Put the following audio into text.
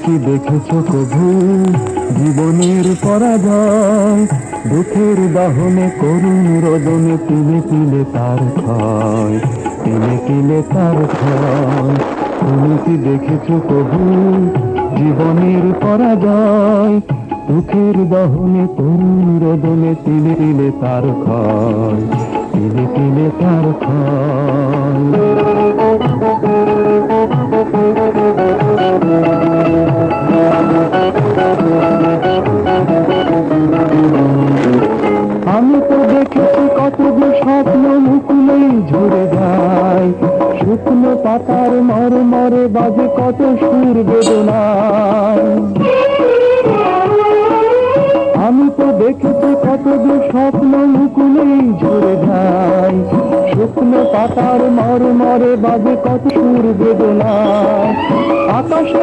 কি দেখেছো কভু জীবনের পরাজয়? দুঃখের দহনে করুণ রোদনে তিলে তিলে তার ক্ষয়, তিলে তিলে তার ক্ষয়। তুমি কি দেখেছো কভু জীবনের পরাজয়? দুঃখের দহনে করুণ রোদনে তিলে তিলে তার ক্ষয়, তিলে তিলে তার ক্ষয়। আমি তো দেখেছি কত স্বপ্ন মুকুলেই ঝরে যায়, শুকনো পাতার মরে মরে বাজে কত সুর বেদনায়। আমি তো দেখেছি কত স্বপ্ন মুকুলেই ঝরে যায়, শুকনো পাতার মরে মরে বাজে কত সুর বেদনায়। আকাশে